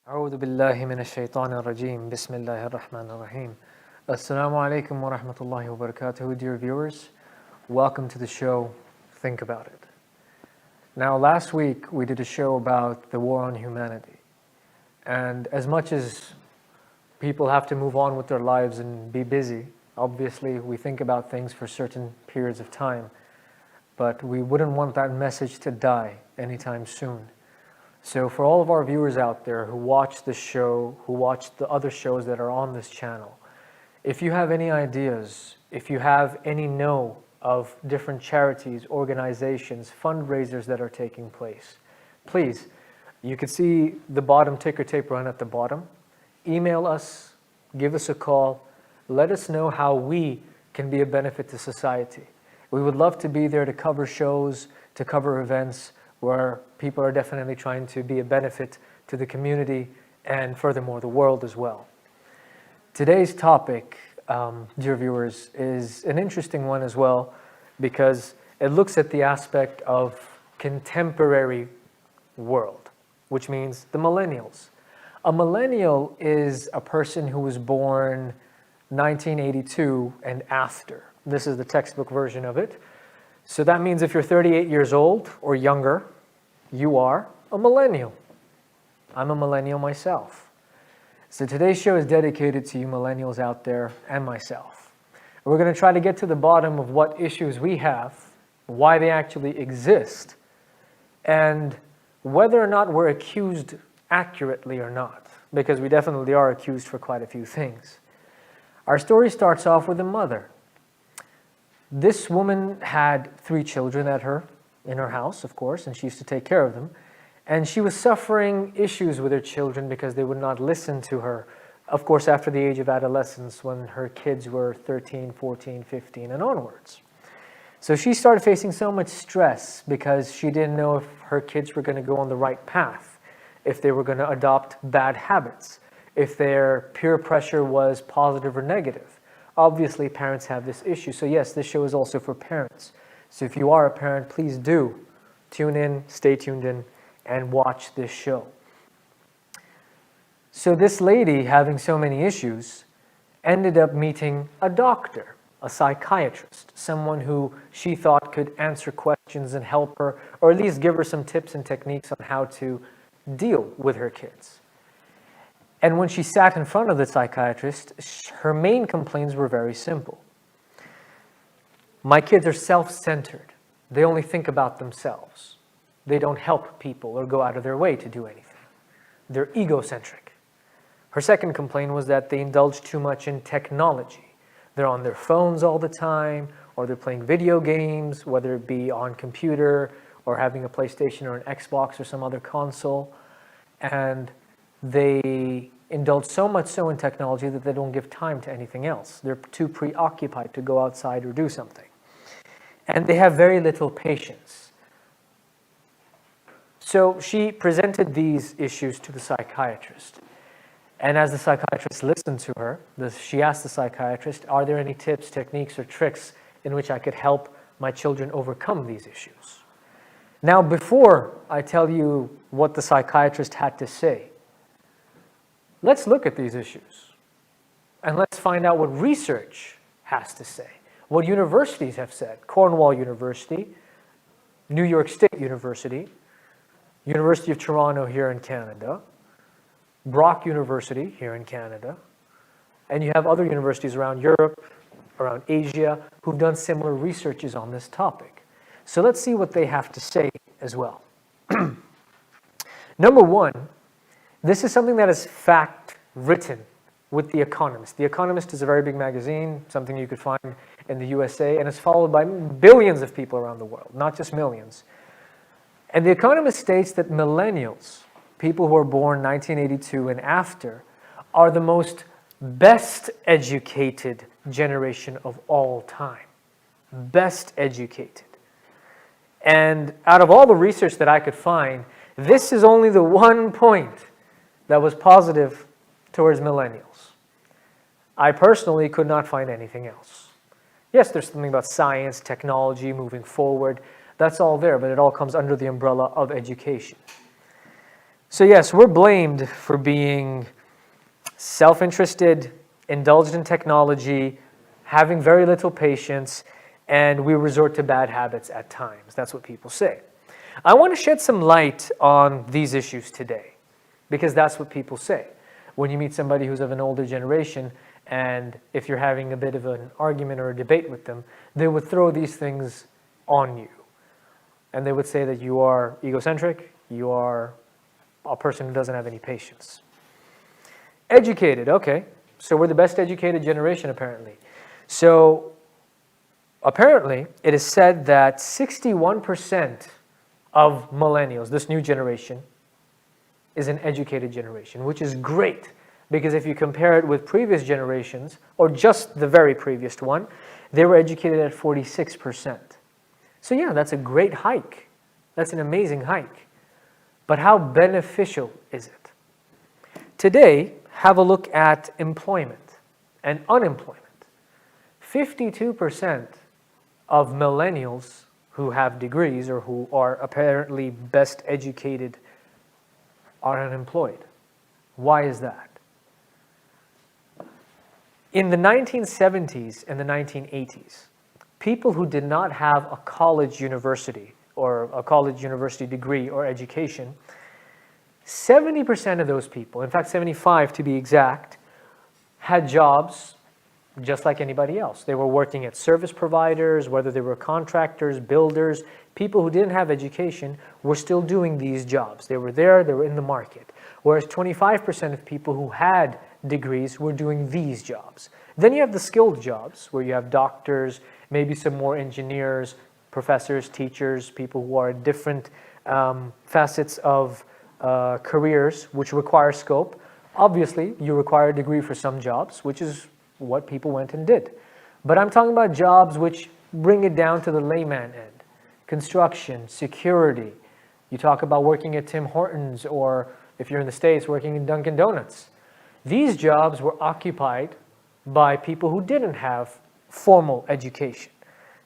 أعوذ بالله من الشيطان الرجيم بسم الله الرحمن الرحيم Assalamu alaikum wa rahmatullahi wa barakatuh. Dear viewers, welcome to the show Think About It. Now last week we did a show about the war on humanity, and as much as people have to move on with their lives and be busy, obviously we think about things for certain periods of time, but we wouldn't want that message to die anytime soon. So for all of our viewers out there who watch this show, who watch the other shows that are on this channel, if you have any ideas, if you have any know of different charities, organizations, fundraisers that are taking place, please, you can see the bottom ticker tape run at the bottom. Email us, give us a call, let us know how we can be a benefit to society. We would love to be there to cover shows, to cover events where people are definitely trying to be a benefit to the community and furthermore the world as well. Today's topic, dear viewers, is an interesting one as well because it looks at the aspect of contemporary world, which means the millennials. A millennial is a person who was born 1982 and after. This is the textbook version of it. So that means if you're 38 years old or younger, you are a millennial. I'm a millennial myself. So today's show is dedicated to you millennials out there and myself. We're going to try to get to the bottom of what issues we have, why they actually exist, and whether or not we're accused accurately or not, because we definitely are accused for quite a few things. Our story starts off with a mother. This woman had 3 children in her house, of course, and she used to take care of them. And she was suffering issues with her children because they would not listen to her, of course, after the age of adolescence when her kids were 13, 14, 15, and onwards. So she started facing so much stress because she didn't know if her kids were going to go on the right path, if they were going to adopt bad habits, if their peer pressure was positive or negative. Obviously, parents have this issue. So yes, this show is also for parents. So if you are a parent, please do tune in, stay tuned in, and watch this show. So this lady, having so many issues, ended up meeting a doctor, a psychiatrist, someone who she thought could answer questions and help her, or at least give her some tips and techniques on how to deal with her kids. And when she sat in front of the psychiatrist, her main complaints were very simple. My kids are self-centered. They only think about themselves. They don't help people or go out of their way to do anything. They're egocentric. Her second complaint was that they indulge too much in technology. They're on their phones all the time, or they're playing video games, whether it be on computer or having a PlayStation or an Xbox or some other console. And they indulge so much so in technology that they don't give time to anything else. They're too preoccupied to go outside or do something. And they have very little patience. So she presented these issues to the psychiatrist. And as the psychiatrist listened to her, she asked the psychiatrist, are there any tips, techniques, or tricks in which I could help my children overcome these issues? Now, before I tell you what the psychiatrist had to say, let's look at these issues and let's find out what research has to say, what universities have said. Cornell University, New York State University, University of Toronto here in Canada, Brock University here in Canada, and you have other universities around Europe, around Asia, who've done similar researches on this topic. So let's see what they have to say as well. Number one, this is something that is fact written with The Economist. The Economist is a very big magazine, something you could find in the USA, and it's followed by billions of people around the world, not just millions. And The Economist states that millennials, people who are born 1982 and after, are the most best educated generation of all time. Best educated. And out of all the research that I could find, this is only the one point that was positive towards millennials. I personally could not find anything else. Yes, there's something about science, technology, moving forward. That's all there, but it all comes under the umbrella of education. So yes, we're blamed for being self-interested, indulged in technology, having very little patience, and we resort to bad habits at times. That's what people say. I want to shed some light on these issues today, because that's what people say. When you meet somebody who's of an older generation, and if you're having a bit of an argument or a debate with them, they would throw these things on you. And they would say that you are egocentric, you are a person who doesn't have any patience. Educated, okay. So we're the best educated generation, apparently. So apparently, it is said that 61% of millennials, this new generation, is an educated generation, which is great. Because if you compare it with previous generations, or just the very previous one, they were educated at 46%. So yeah, that's a great hike. That's an amazing hike. But how beneficial is it? Today, have a look at employment and unemployment. 52% of millennials who have degrees or who are apparently best educated are unemployed. Why is that? In the 1970s and the 1980s, people who did not have a college university or a college university degree or education, 70% of those people, in fact 75 to be exact, had jobs just like anybody else. They were working at service providers, whether they were contractors, builders. People who didn't have education were still doing these jobs. They were there, they were in the market. Whereas 25% of people who had degrees were doing these jobs. Then you have the skilled jobs, where you have doctors, maybe some more engineers, professors, teachers, people who are different facets of careers which require scope. Obviously, you require a degree for some jobs, which is what people went and did. But I'm talking about jobs which bring it down to the layman end. Construction, security. You talk about working at Tim Hortons, or if you're in the States, working in Dunkin' Donuts. These jobs were occupied by people who didn't have formal education.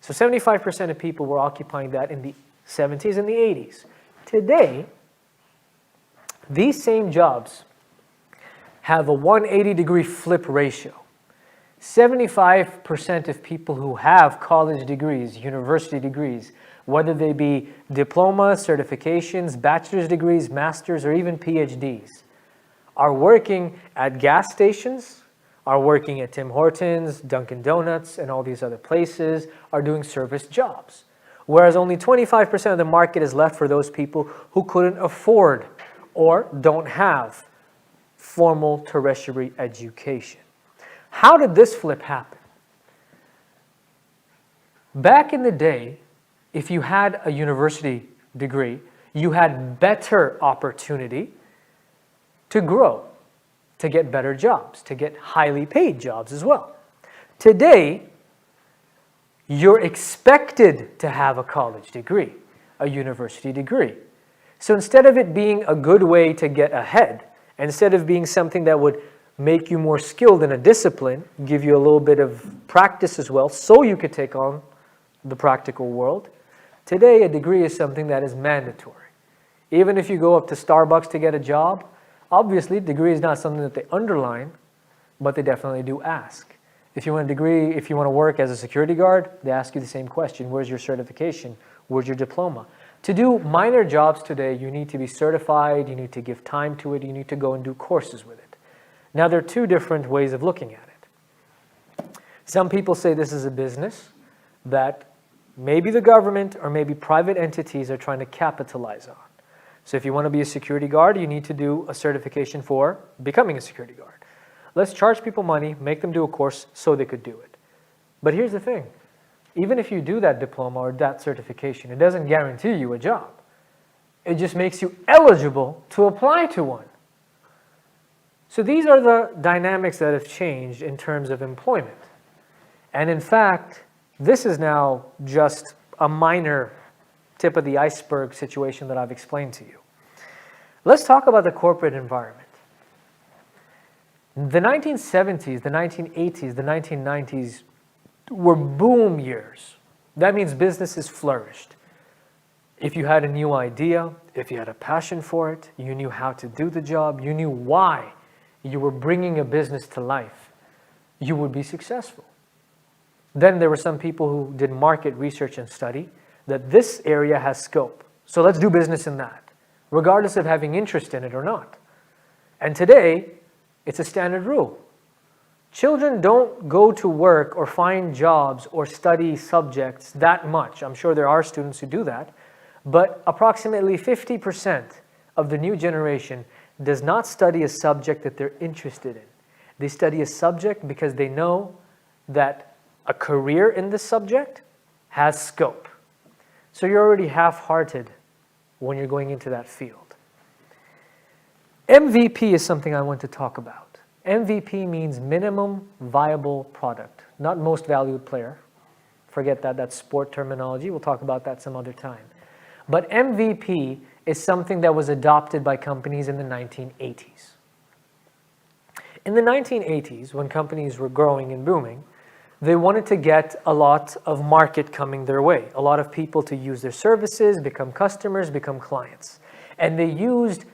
So 75% of people were occupying that in the 70s and the 80s. Today, these same jobs have a 180-degree flip ratio. 75% of people who have college degrees, university degrees, whether they be diplomas, certifications, bachelor's degrees, masters, or even PhDs, are working at gas stations, are working at Tim Hortons, Dunkin' Donuts, and all these other places, are doing service jobs. Whereas only 25% of the market is left for those people who couldn't afford or don't have formal tertiary education. How did this flip happen? Back in the day, if you had a university degree, you had better opportunity to grow, to get better jobs, to get highly paid jobs as well. Today, you're expected to have a college degree, a university degree. So instead of it being a good way to get ahead, instead of being something that would make you more skilled in a discipline, give you a little bit of practice as well, so you could take on the practical world, today a degree is something that is mandatory. Even if you go up to Starbucks to get a job, obviously degree is not something that they underline, but they definitely do ask. If you want a degree, if you want to work as a security guard, they ask you the same question. Where's your certification? Where's your diploma? To do minor jobs today, you need to be certified, you need to give time to it, you need to go and do courses with it. Now, there are two different ways of looking at it. Some people say this is a business that maybe the government or maybe private entities are trying to capitalize on. So if you want to be a security guard, you need to do a certification for becoming a security guard. Let's charge people money, make them do a course so they could do it. But here's the thing. Even if you do that diploma or that certification, it doesn't guarantee you a job. It just makes you eligible to apply to one. So these are the dynamics that have changed in terms of employment. And in fact, this is now just a minor tip of the iceberg situation that I've explained to you. Let's talk about the corporate environment. The 1970s, the 1980s, the 1990s were boom years. That means businesses flourished. If you had a new idea, if you had a passion for it, you knew how to do the job, you knew why you were bringing a business to life, you would be successful. Then there were some people who did market research and study that this area has scope. So let's do business in that, regardless of having interest in it or not. And today, it's a standard rule. Children don't go to work or find jobs or study subjects that much. I'm sure there are students who do that, but approximately 50% of the new generation does not study a subject that they're interested in. They study a subject because they know that a career in this subject has scope. So you're already half-hearted when you're going into that field. MVP is something I want to talk about. MVP means minimum viable product, not most valued player. Forget that, that's sport terminology. We'll talk about that some other time. But MVP is something that was adopted by companies in the 1980s. In the 1980s, when companies were growing and booming, they wanted to get a lot of market coming their way, a lot of people to use their services, become customers, become clients. And they used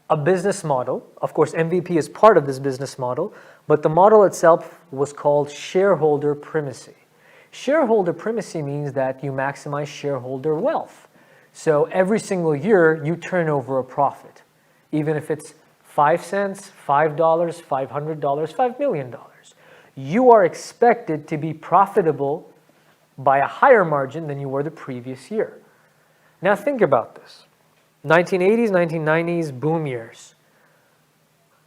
a business model. Of course, MVP is part of this business model, but the model itself was called shareholder primacy. Shareholder primacy means that you maximize shareholder wealth. So every single year, you turn over a profit, even if it's 5 cents, $5, $500, $5 million. You are expected to be profitable by a higher margin than you were the previous year. Now think about this. 1980s, 1990s, boom years.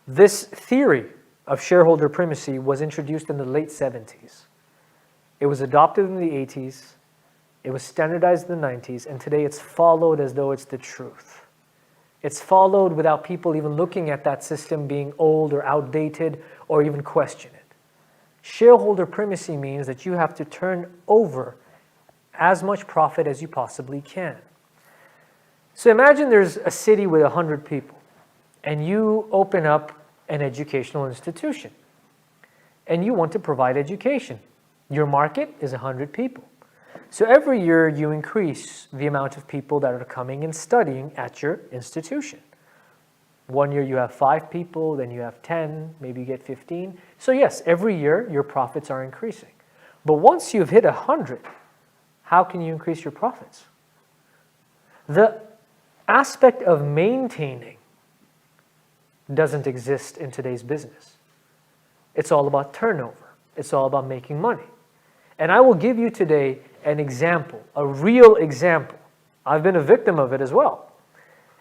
This theory of shareholder primacy was introduced in the late 70s. It was adopted in the 80s. It was standardized in the 90s, and today it's followed as though it's the truth. It's followed without people even looking at that system being old or outdated or even question it. Shareholder primacy means that you have to turn over as much profit as you possibly can. So imagine there's a city with 100 people, and you open up an educational institution, and you want to provide education. Your market is 100 people. So every year you increase the amount of people that are coming and studying at your institution. One year you have 5 people, then you have 10, maybe you get 15. So yes, every year your profits are increasing. But once you've hit 100, how can you increase your profits? The aspect of maintaining doesn't exist in today's business. It's all about turnover. It's all about making money. And I will give you today an example, a real example. I've been a victim of it as well.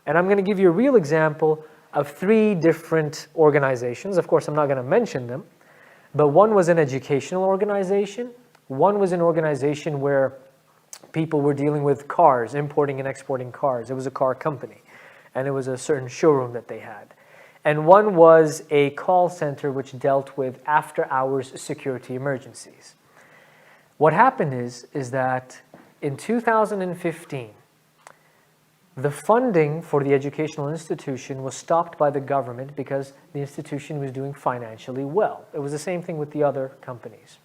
And I'm going to give you a real example of 3 different organizations. Of course, I'm not going to mention them, but one was an educational organization. One was an organization where people were dealing with cars, importing and exporting cars. It was a car company, and it was a certain showroom that they had. And one was a call center which dealt with after-hours security emergencies. What happened is that in 2015, the funding for the educational institution was stopped by the government because the institution was doing financially well. It was the same thing with the other companies.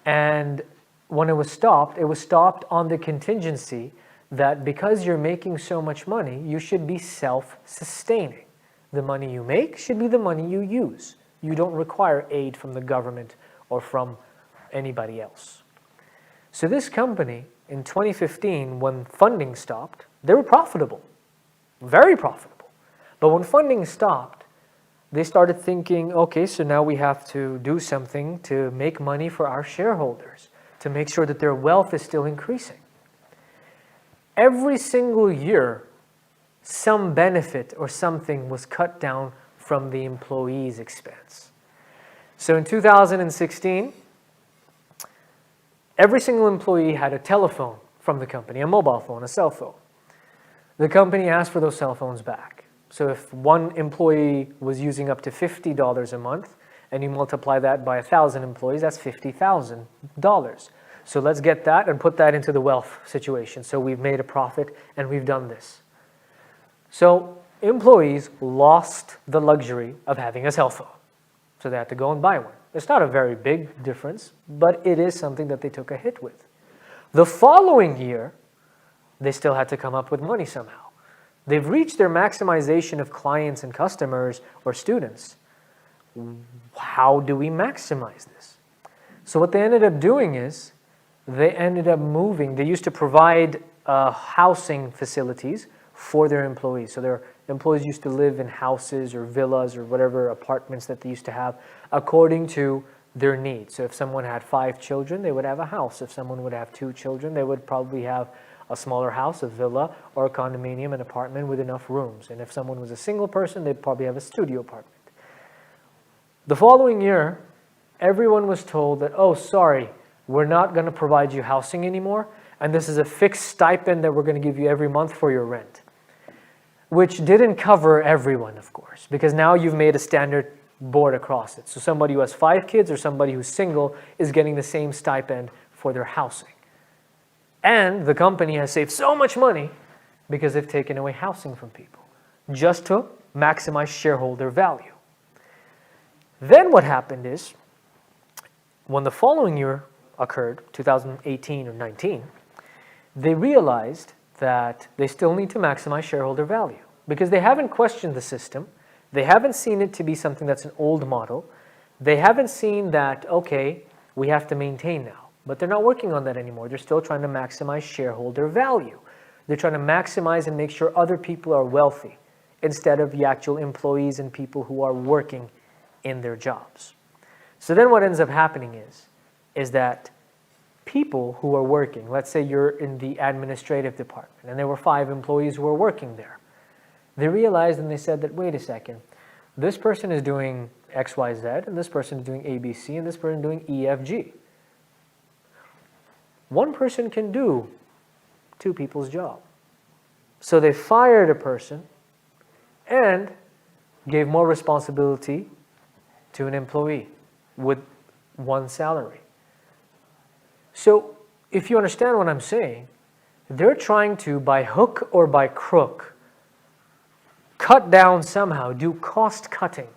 And when it was stopped on the contingency that because you're making so much money, you should be self-sustaining. The money you make should be the money you use. You don't require aid from the government or from anybody else. So this company, in 2015, when funding stopped, they were profitable, very profitable. But when funding stopped, they started thinking, okay, so now we have to do something to make money for our shareholders, to make sure that their wealth is still increasing. Every single year, some benefit or something was cut down from the employee's expense. So in 2016, every single employee had a telephone from the company, a mobile phone, a cell phone. The company asked for those cell phones back. So if one employee was using up to $50 a month, and you multiply that by 1,000 employees, that's $50,000. So let's get that and put that into the wealth situation. So we've made a profit and we've done this. So employees lost the luxury of having a cell phone. So they had to go and buy one. It's not a very big difference, but it is something that they took a hit with. The following year, They still had to come up with money somehow. They've reached their maximization of clients and customers or students. How do we maximize this? So what they ended up doing is they ended up moving. They used to provide housing facilities for their employees. So their employees used to live in houses or villas or whatever apartments that they used to have according to their needs. So if someone had 5 children, they would have a house. If someone would have 2 children, they would probably have a smaller house, a villa, or a condominium, an apartment with enough rooms. And if someone was a single person, they'd probably have a studio apartment. The following year, everyone was told that, oh, sorry, we're not going to provide you housing anymore, and this is a fixed stipend that we're going to give you every month for your rent. Which didn't cover everyone, of course, because now you've made a standard board across it. So somebody who has 5 kids or somebody who's single is getting the same stipend for their housing. And the company has saved so much money because they've taken away housing from people just to maximize shareholder value. Then what happened is, when the following year occurred, 2018 or 19, they realized that they still need to maximize shareholder value because they haven't questioned the system. They haven't seen it to be something that's an old model. They haven't seen that, okay, we have to maintain now. But they're not working on that anymore. They're still trying to maximize shareholder value. They're trying to maximize and make sure other people are wealthy instead of the actual employees and people who are working in their jobs. So then what ends up happening is that people who are working, let's say you're in the administrative department and there were 5 employees who were working there. They realized and they said that, wait a second, this person is doing X, Y, Z, and this person is doing A, B, C, and this person is doing E, F, G. One person can do 2 people's job. So they fired a person and gave more responsibility to an employee with 1 salary. So if you understand what I'm saying, they're trying to, by hook or by crook, cut down somehow, do cost cutting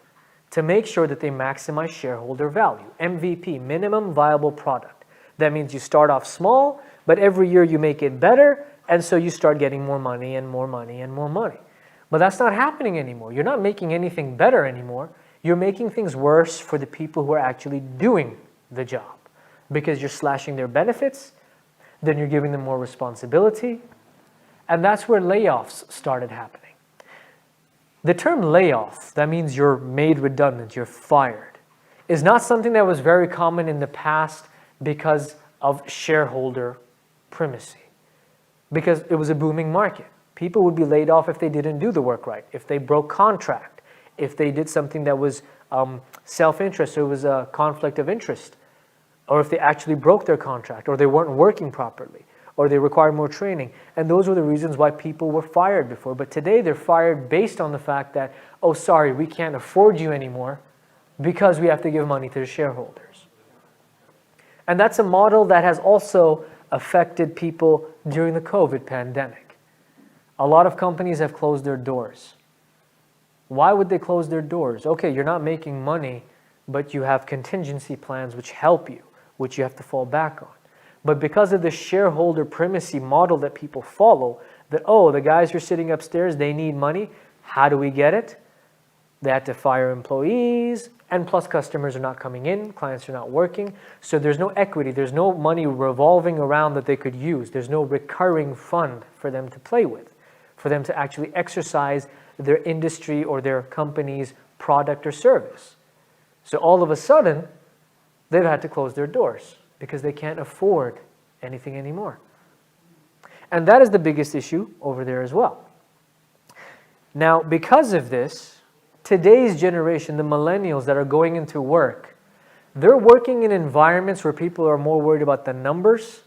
to make sure that they maximize shareholder value. MVP, minimum viable product. That means you start off small, but every year you make it better, and so you start getting more money and more money and more money. But that's not happening anymore. You're not making anything better anymore. You're making things worse for the people who are actually doing the job because you're slashing their benefits, then you're giving them more responsibility, and that's where layoffs started happening. The term layoff, that means you're made redundant, you're fired, is not something that was very common in the past because of shareholder primacy, because it was a booming market. People would be laid off if they didn't do the work right, if they broke contract, if they did something that was self-interest, so it was a conflict of interest, or if they actually broke their contract, or they weren't working properly, or they required more training. And those were the reasons why people were fired before. But today they're fired based on the fact that, oh, sorry, we can't afford you anymore because we have to give money to the shareholders. And that's a model that has also affected people during the COVID pandemic. A lot of companies have closed their doors. Why would they close their doors? Okay, you're not making money, but you have contingency plans which help you, which you have to fall back on. But because of the shareholder primacy model that people follow, that, oh, the guys who are sitting upstairs, they need money. How do we get it? They had to fire employees, and plus customers are not coming in, clients are not working. So there's no equity, there's no money revolving around that they could use. There's no recurring fund for them to play with, for them to actually exercise their industry or their company's product or service. So all of a sudden, they've had to close their doors because they can't afford anything anymore. And that is the biggest issue over there as well. Now, because of this, today's generation, the millennials that are going into work, they're working in environments where people are more worried about the numbers,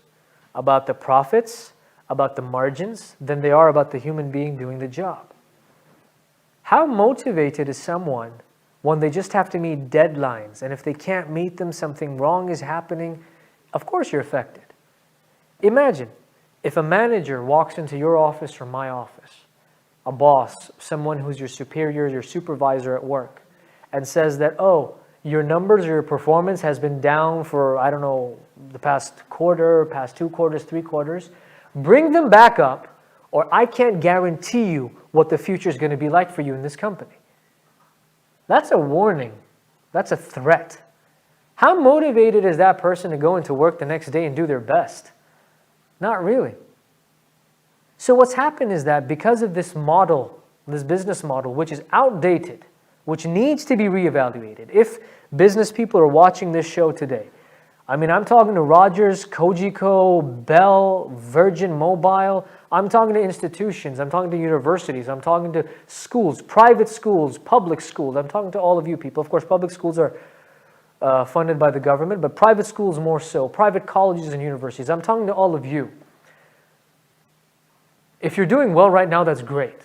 about the profits, about the margins, than they are about the human being doing the job. How motivated is someone when they just have to meet deadlines, and if they can't meet them, something wrong is happening? Of course you're affected. Imagine if a manager walks into your office or my office, a boss, someone who's your superior, your supervisor at work, and says that, oh, your numbers or your performance has been down for, I don't know, the past quarter, past 2 quarters, 3 quarters. Bring them back up, or I can't guarantee you what the future is going to be like for you in this company. That's a warning. That's a threat. How motivated is that person to go into work the next day and do their best? Not really. So what's happened is that because of this model, this business model, which is outdated, which needs to be reevaluated. If business people are watching this show today, I mean, I'm talking to Rogers, Cogeco, Bell, Virgin Mobile. I'm talking to institutions. I'm talking to universities. I'm talking to schools, private schools, public schools. I'm talking to all of you people. Of course, public schools are funded by the government, but private schools more so, private colleges and universities. I'm talking to all of you. If you're doing well right now, that's great.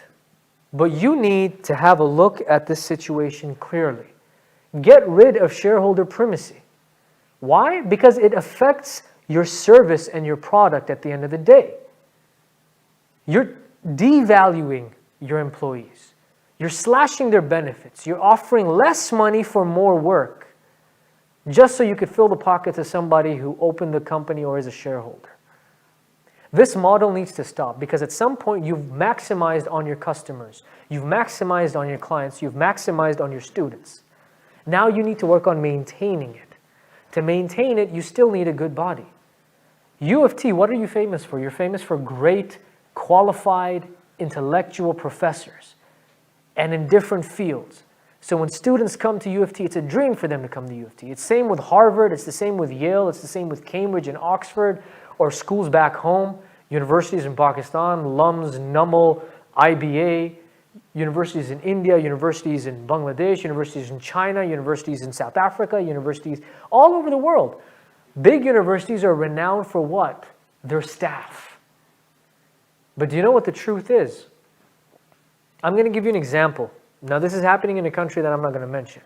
But you need to have a look at this situation clearly. Get rid of shareholder primacy. Why? Because it affects your service and your product at the end of the day. You're devaluing your employees. You're slashing their benefits. You're offering less money for more work just so you could fill the pockets of somebody who opened the company or is a shareholder. This model needs to stop because at some point you've maximized on your customers. You've maximized on your clients. You've maximized on your students. Now you need to work on maintaining it. To maintain it, you still need a good body. U of T, what are you famous for? You're famous for great, qualified, intellectual professors and in different fields. So when students come to U of T, it's a dream for them to come to U of T. It's the same with Harvard, it's the same with Yale, it's the same with Cambridge and Oxford, or schools back home, universities in Pakistan, LUMS, NUML, IBA, universities in India, universities in Bangladesh, universities in China, universities in South Africa, universities all over the world. Big universities are renowned for what? Their staff. But do you know what the truth is? I'm going to give you an example. Now, this is happening in a country that I'm not going to mention.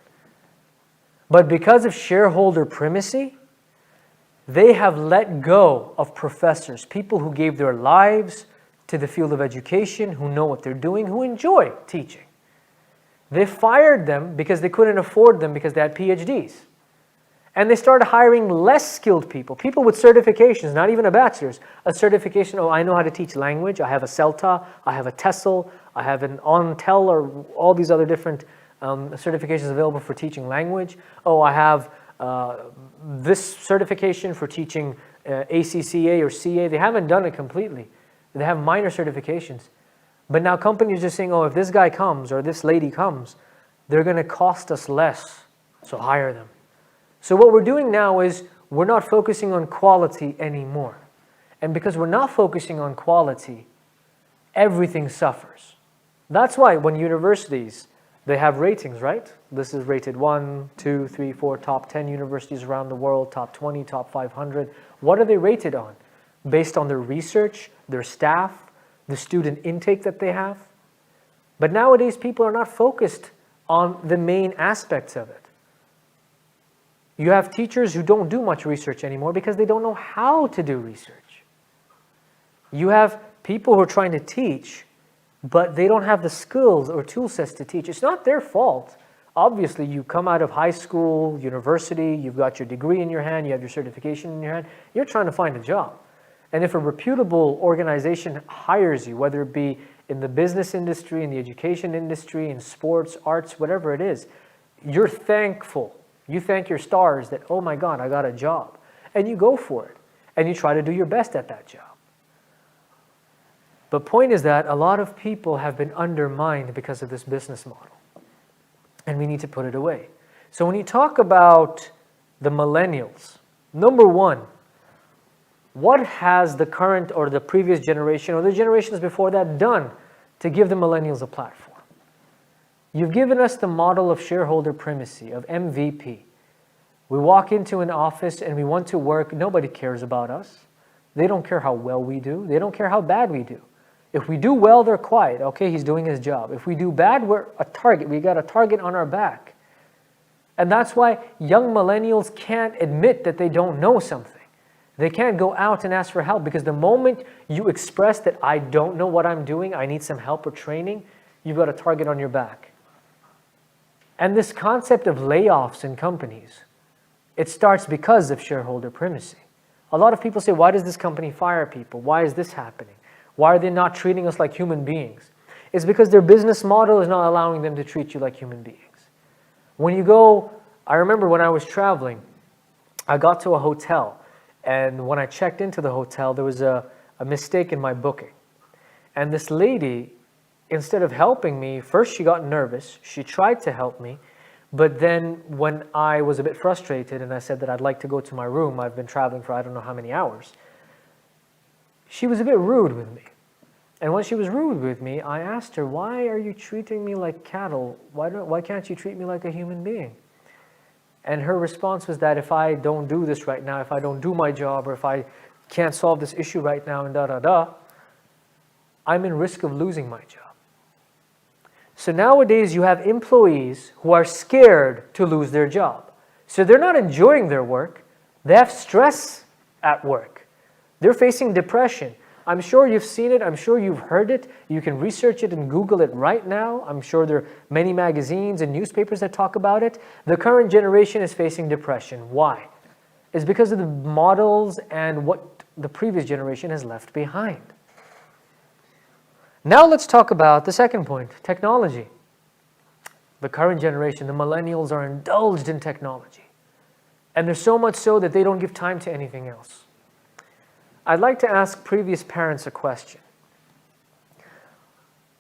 But because of shareholder primacy, they have let go of professors, people who gave their lives to the field of education, who know what they're doing, who enjoy teaching. They fired them because they couldn't afford them because they had PhDs. And they started hiring less skilled people, people with certifications, not even a bachelor's, a certification, oh, I know how to teach language, I have a CELTA, I have a TESOL, I have an ONTEL, or all these other different certifications available for teaching language. Oh, I have this certification for teaching ACCA or CA. They haven't done it completely. They have minor certifications. But now companies are saying, oh, if this guy comes or this lady comes, they're going to cost us less, so hire them. So what we're doing now is we're not focusing on quality anymore. And because we're not focusing on quality, everything suffers. That's why when universities, they have ratings, right? This is rated 1, 2, 3, 4, top 10 universities around the world, top 20, top 500. What are they rated on? Based on their research, their staff, the student intake that they have. But nowadays, people are not focused on the main aspects of it. You have teachers who don't do much research anymore because they don't know how to do research. You have people who are trying to teach, but they don't have the skills or tool sets to teach. It's not their fault. Obviously, you come out of high school, university, you've got your degree in your hand, you have your certification in your hand, you're trying to find a job. And if a reputable organization hires you, whether it be in the business industry, in the education industry, in sports, arts, whatever it is, you're thankful. You thank your stars that, oh my God, I got a job. And you go for it. And you try to do your best at that job. But point is that a lot of people have been undermined because of this business model. And we need to put it away. So when you talk about the millennials, number one, what has the current or the previous generation or the generations before that done to give the millennials a platform? You've given us the model of shareholder primacy, of MVP. We walk into an office and we want to work. Nobody cares about us. They don't care how well we do. They don't care how bad we do. If we do well, they're quiet. Okay, he's doing his job. If we do bad, we're a target. We got a target on our back. And that's why young millennials can't admit that they don't know something. They can't go out and ask for help because the moment you express that I don't know what I'm doing, I need some help or training, you've got a target on your back. And this concept of layoffs in companies, it starts because of shareholder primacy. A lot of people say, why does this company fire people? Why is this happening? Why are they not treating us like human beings? It's because their business model is not allowing them to treat you like human beings. When you go, I remember when I was traveling, I got to a hotel, and when I checked into the hotel, there was a mistake in my booking. And this lady, instead of helping me, first she got nervous, she tried to help me, but then when I was a bit frustrated and I said that I'd like to go to my room, I've been traveling for I don't know how many hours, she was a bit rude with me. And when she was rude with me, I asked her, why are you treating me like cattle? Why can't you treat me like a human being? And her response was that if I don't do this right now, if I don't do my job, or if I can't solve this issue right now, and I'm in risk of losing my job. So nowadays you have employees who are scared to lose their job. So they're not enjoying their work. They have stress at work. They're facing depression. I'm sure you've seen it. I'm sure you've heard it. You can research it and Google it right now. I'm sure there are many magazines and newspapers that talk about it. The current generation is facing depression. Why? It's because of the models and what the previous generation has left behind. Now let's talk about the second point, technology. The current generation, the millennials, are indulged in technology. And there's so much so that they don't give time to anything else. I'd like to ask previous parents a question.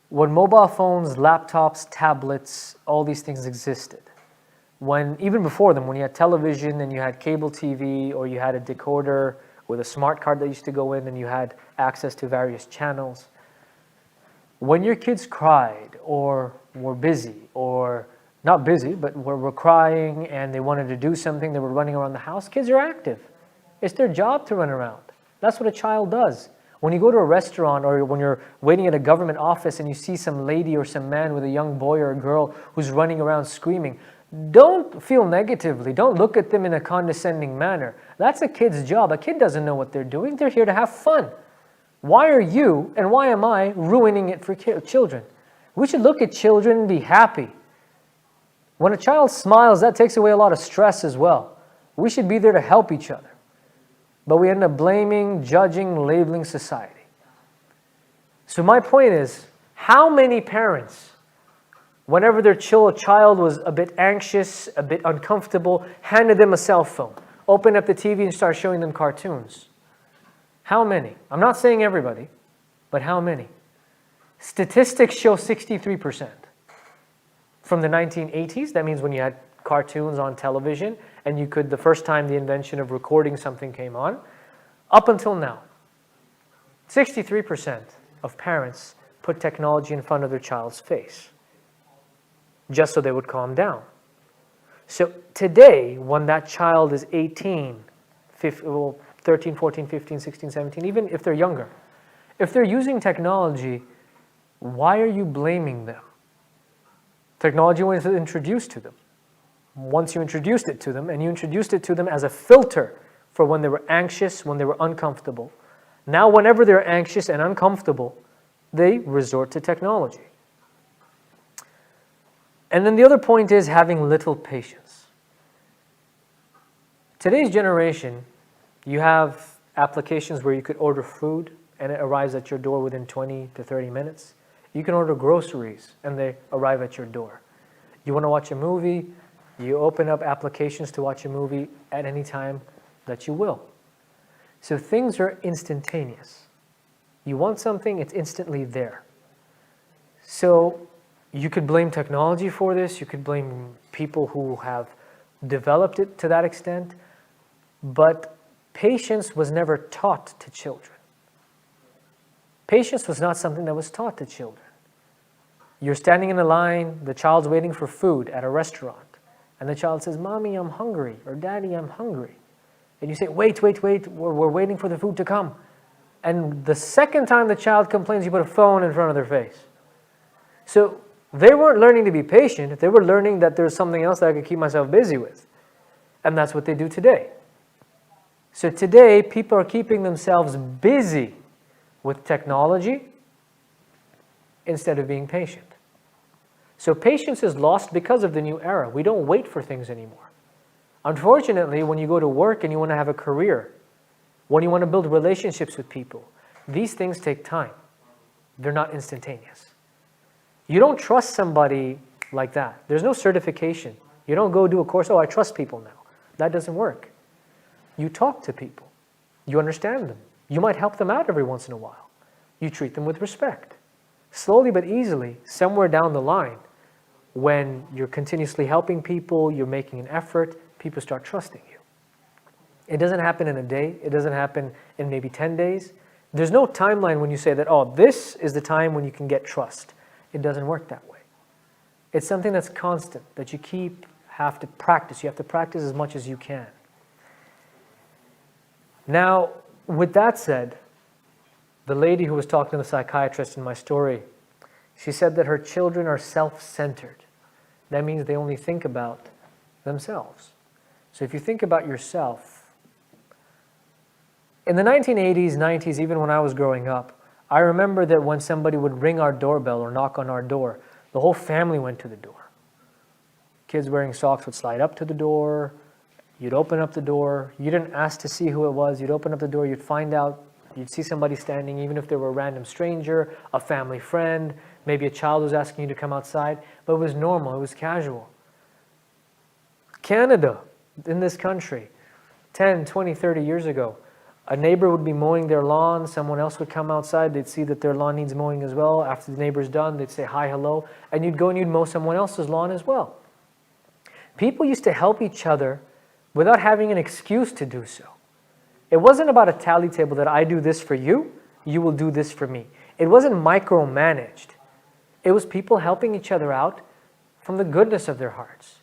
When mobile phones, laptops, tablets, all these things existed, even before them, when you had television and you had cable TV, or you had a decoder with a smart card that used to go in and you had access to various channels, when your kids cried or were busy, or not busy, but were crying and they wanted to do something, they were running around the house, kids are active. It's their job to run around. That's what a child does. When you go to a restaurant, or when you're waiting at a government office and you see some lady or some man with a young boy or a girl who's running around screaming, don't feel negatively. Don't look at them in a condescending manner. That's a kid's job. A kid doesn't know what they're doing. They're here to have fun. Why are you and why am I ruining it for children? We should look at children and be happy. When a child smiles, that takes away a lot of stress as well. We should be there to help each other. But we end up blaming, judging, labeling society. So my point is, how many parents, whenever their child was a bit anxious, a bit uncomfortable, handed them a cell phone, opened up the TV and started showing them cartoons? How many? I'm not saying everybody, but how many? Statistics show 63%. From the 1980s, that means when you had cartoons on television and you could, the first time the invention of recording something came on, up until now, 63% of parents put technology in front of their child's face just so they would calm down. So today, when that child is 18, 13, 14, 15, 16, 17, even if they're younger, if they're using technology, why are you blaming them? Technology was introduced to them. Once you introduced it to them, and you introduced it to them as a filter for when they were anxious, when they were uncomfortable. Now, whenever they're anxious and uncomfortable, they resort to technology. And then the other point is having little patience. Today's generation, you have applications where you could order food and it arrives at your door within 20 to 30 minutes. You can order groceries and they arrive at your door. You want to watch a movie, you open up applications to watch a movie at any time that you will. So things are instantaneous. You want something, it's instantly there. So you could blame technology for this, you could blame people who have developed it to that extent, but patience was never taught to children. Patience was not something that was taught to children. You're standing in a line, the child's waiting for food at a restaurant, and the child says, "Mommy, I'm hungry," or "Daddy, I'm hungry." And you say, wait, we're waiting for the food to come. And the second time the child complains, you put a phone in front of their face. So they weren't learning to be patient, they were learning that there's something else that I could keep myself busy with. And that's what they do today. So today, people are keeping themselves busy with technology instead of being patient. So patience is lost because of the new era. We don't wait for things anymore. Unfortunately, when you go to work and you want to have a career, when you want to build relationships with people, these things take time. They're not instantaneous. You don't trust somebody like that. There's no certification. You don't go do a course, oh, I trust people now. That doesn't work. You talk to people. You understand them. You might help them out every once in a while. You treat them with respect. Slowly but easily, somewhere down the line, when you're continuously helping people, you're making an effort, people start trusting you. It doesn't happen in a day. It doesn't happen in maybe 10 days. There's no timeline when you say that, oh, this is the time when you can get trust. It doesn't work that way. It's something that's constant, that you have to practice. You have to practice as much as you can. Now, with that said, the lady who was talking to the psychiatrist in my story, she said that her children are self-centered. That means they only think about themselves. So if you think about yourself, in the 1980s, 90s, even when I was growing up, I remember that when somebody would ring our doorbell or knock on our door, the whole family went to the door. Kids wearing socks would slide up to the door. You'd open up the door. You didn't ask to see who it was. You'd open up the door. You'd find out. You'd see somebody standing, even if they were a random stranger, a family friend, maybe a child was asking you to come outside. But it was normal. It was casual. Canada, in this country, 10, 20, 30 years ago, a neighbor would be mowing their lawn. Someone else would come outside. They'd see that their lawn needs mowing as well. After the neighbor's done, they'd say hi, hello. And you'd go and you'd mow someone else's lawn as well. People used to help each other without having an excuse to do so. It wasn't about a tally table that I do this for you, you will do this for me. It wasn't micromanaged. It was people helping each other out from the goodness of their hearts.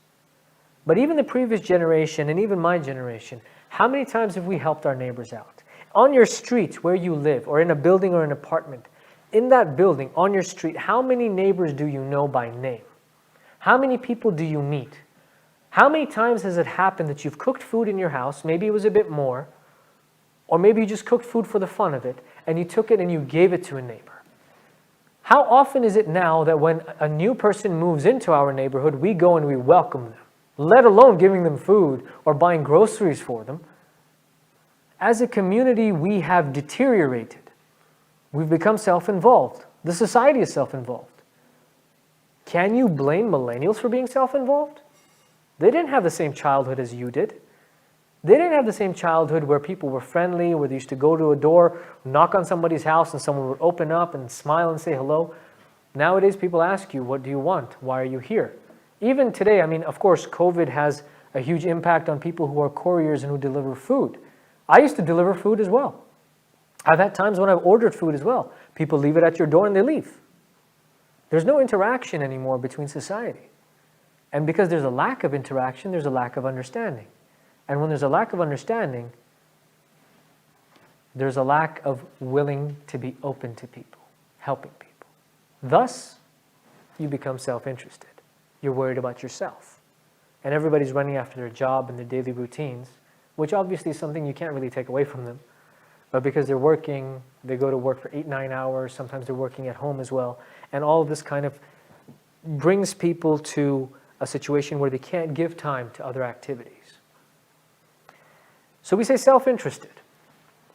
But even the previous generation and even my generation, how many times have we helped our neighbors out? On your street where you live, or in a building or an apartment, in that building, on your street, how many neighbors do you know by name? How many people do you meet? How many times has it happened that you've cooked food in your house, maybe it was a bit more, or maybe you just cooked food for the fun of it, and you took it and you gave it to a neighbor? How often is it now that when a new person moves into our neighborhood, we go and we welcome them, let alone giving them food or buying groceries for them? As a community, we have deteriorated. We've become self-involved. The society is self-involved. Can you blame millennials for being self-involved? They didn't have the same childhood as you did. They didn't have the same childhood where people were friendly, where they used to go to a door, knock on somebody's house, and someone would open up and smile and say hello. Nowadays, people ask you, what do you want? Why are you here? Even today, I mean, of course, COVID has a huge impact on people who are couriers and who deliver food. I used to deliver food as well. I've had times when I've ordered food as well. People leave it at your door and they leave. There's no interaction anymore between society. And because there's a lack of interaction, there's a lack of understanding. And when there's a lack of understanding, there's a lack of willing to be open to people, helping people. Thus, you become self-interested. You're worried about yourself. And everybody's running after their job and their daily routines, which obviously is something you can't really take away from them. But because they're working, they go to work for 8, 9 hours, sometimes they're working at home as well. And all of this kind of brings people to a situation where they can't give time to other activities. So we say self-interested.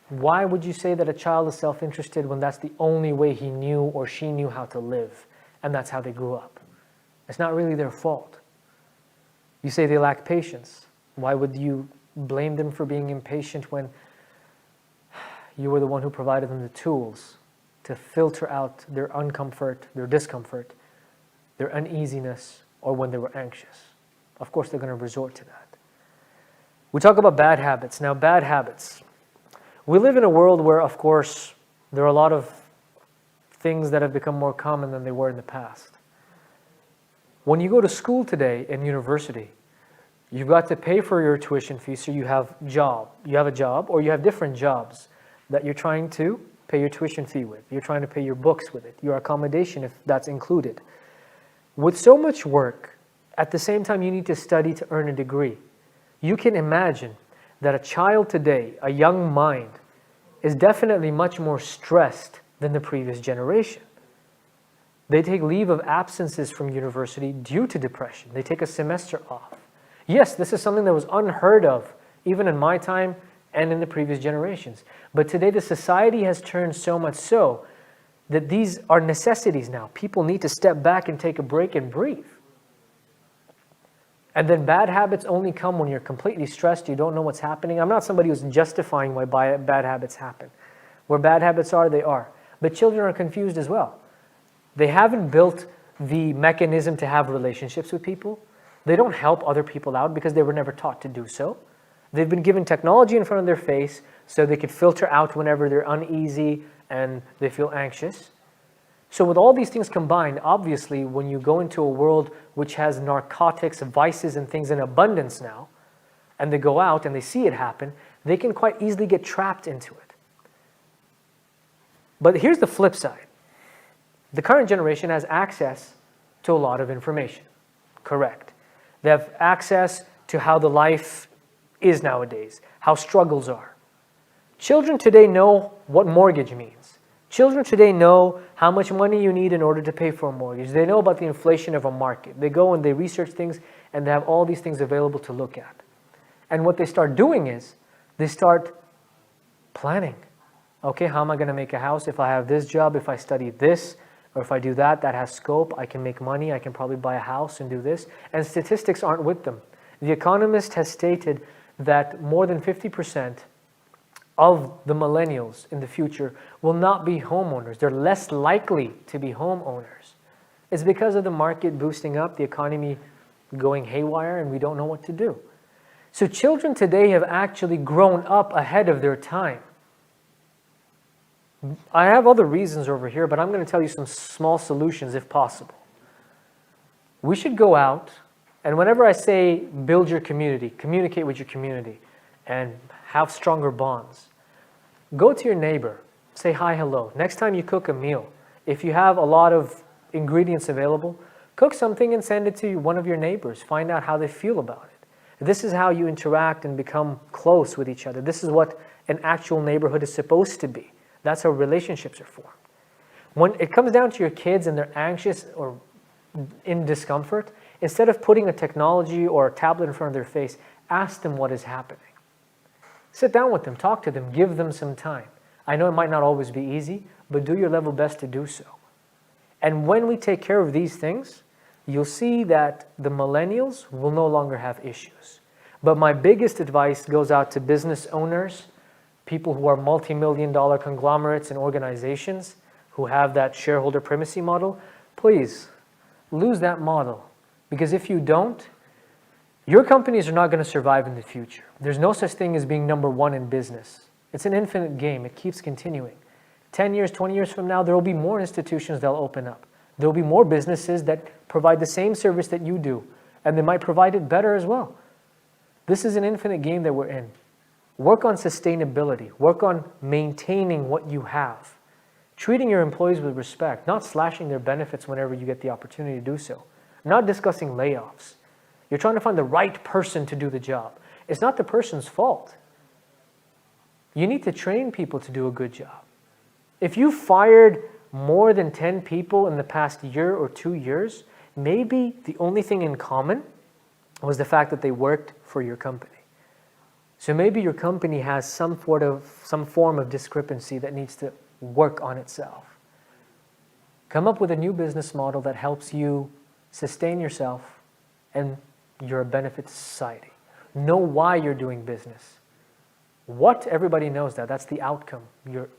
Why would you say that a child is self-interested when that's the only way he knew or she knew how to live, and that's how they grew up? It's not really their fault. You say they lack patience. Why would you blame them for being impatient when you were the one who provided them the tools to filter out their uncomfort, their discomfort, their uneasiness, or when they were anxious? Of course, they're going to resort to that. We talk about bad habits. Now, bad habits. We live in a world where, of course, there are a lot of things that have become more common than they were in the past. When you go to school today in university, you've got to pay for your tuition fee, so you have a job, or you have different jobs that you're trying to pay your tuition fee with. You're trying to pay your books with it, your accommodation, if that's included. With so much work, at the same time you need to study to earn a degree. You can imagine that a child today, a young mind, is definitely much more stressed than the previous generation. They take leave of absences from university due to depression. They take a semester off. Yes, this is something that was unheard of even in my time and in the previous generations. But today the society has turned so much so that these are necessities now. People need to step back and take a break and breathe. And then bad habits only come when you're completely stressed, you don't know what's happening. I'm not somebody who's justifying why bad habits happen. Where bad habits are, they are. But children are confused as well. They haven't built the mechanism to have relationships with people. They don't help other people out because they were never taught to do so. They've been given technology in front of their face so they could filter out whenever they're uneasy and they feel anxious. So with all these things combined, obviously, when you go into a world which has narcotics, vices, and things in abundance now, and they go out and they see it happen, they can quite easily get trapped into it. But here's the flip side. The current generation has access to a lot of information. Correct. They have access to how the life is nowadays, how struggles are. Children today know what mortgage means. Children today know how much money you need in order to pay for a mortgage. They know about the inflation of a market. They go and they research things and they have all these things available to look at. And what they start doing is they start planning. Okay, how am I going to make a house if I have this job, if I study this, or if I do that, that has scope, I can make money, I can probably buy a house and do this. And statistics aren't with them. The Economist has stated that more than 50% of the millennials in the future will not be homeowners. They're less likely to be homeowners. It's because of the market boosting up, the economy going haywire, and we don't know what to do. So children today have actually grown up ahead of their time. I have other reasons over here, but I'm going to tell you some small solutions if possible. We should go out, and whenever I say build your community, communicate with your community, and have stronger bonds, go to your neighbor, say hi, hello. Next time you cook a meal, if you have a lot of ingredients available, cook something and send it to one of your neighbors. Find out how they feel about it. This is how you interact and become close with each other. This is what an actual neighborhood is supposed to be. That's how relationships are formed. When it comes down to your kids and they're anxious or in discomfort, instead of putting a technology or a tablet in front of their face, ask them what is happening. Sit down with them, talk to them, give them some time. I know it might not always be easy, but do your level best to do so. And when we take care of these things, you'll see that the millennials will no longer have issues. But my biggest advice goes out to business owners, people who are multi-million-dollar conglomerates and organizations who have that shareholder primacy model. Please, lose that model. Because if you don't, your companies are not going to survive in the future. There's no such thing as being number one in business. It's an infinite game. It keeps continuing. 10 years, 20 years from now, there will be more institutions that will open up. There will be more businesses that provide the same service that you do, and they might provide it better as well. This is an infinite game that we're in. Work on sustainability. Work on maintaining what you have. Treating your employees with respect, not slashing their benefits whenever you get the opportunity to do so. Not discussing layoffs. You're trying to find the right person to do the job. It's not the person's fault. You need to train people to do a good job. If you fired more than 10 people in the past year or 2 years, maybe the only thing in common was the fact that they worked for your company. So maybe your company has some form of discrepancy that needs to work on itself. Come up with a new business model that helps you sustain yourself and you're a benefit to society. Know why you're doing business. What? Everybody knows that. That's the outcome. Your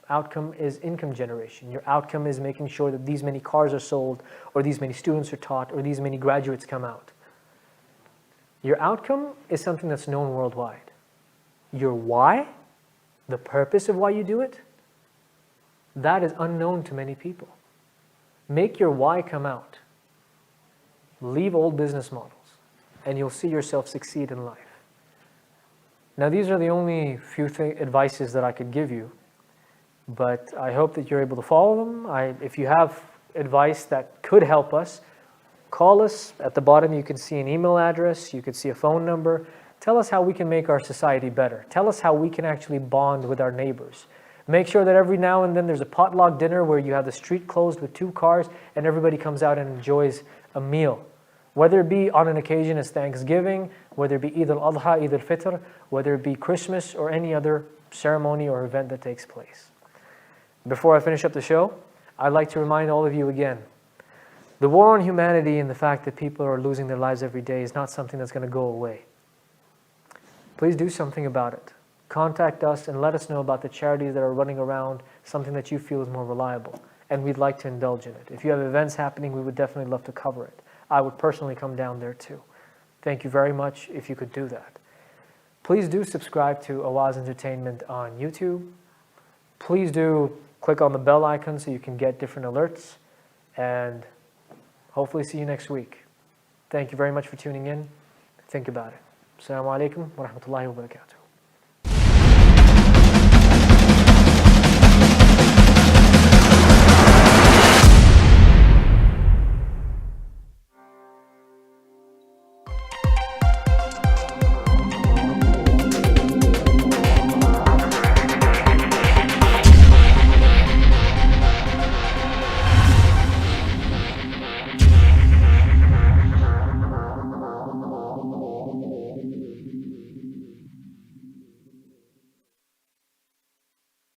outcome is income generation. Your outcome is making sure that these many cars are sold, or these many students are taught, or these many graduates come out. Your outcome is something that's known worldwide. Your why, the purpose of why you do it, that is unknown to many people. Make your why come out. Leave old business models, and you'll see yourself succeed in life. Now, these are the only few advices that I could give you, but I hope that you're able to follow them. If you have advice that could help us, call us. At the bottom, you can see an email address. You could see a phone number. Tell us how we can make our society better. Tell us how we can actually bond with our neighbors. Make sure that every now and then there's a potluck dinner where you have the street closed with 2 cars and everybody comes out and enjoys a meal. Whether it be on an occasion as Thanksgiving, whether it be Eid al-Adha, Eid al-Fitr, whether it be Christmas or any other ceremony or event that takes place. Before I finish up the show, I'd like to remind all of you again, the war on humanity and the fact that people are losing their lives every day is not something that's going to go away. Please do something about it. Contact us and let us know about the charities that are running around, something that you feel is more reliable, and we'd like to indulge in it. If you have events happening, we would definitely love to cover it. I would personally come down there too. Thank you very much if you could do that. Please do subscribe to Awaz Entertainment on YouTube. Please do click on the bell icon so you can get different alerts, and hopefully see you next week. Thank you very much for tuning in. Think about it. Assalamu alaikum wa rahmatullahi wa barakatuh.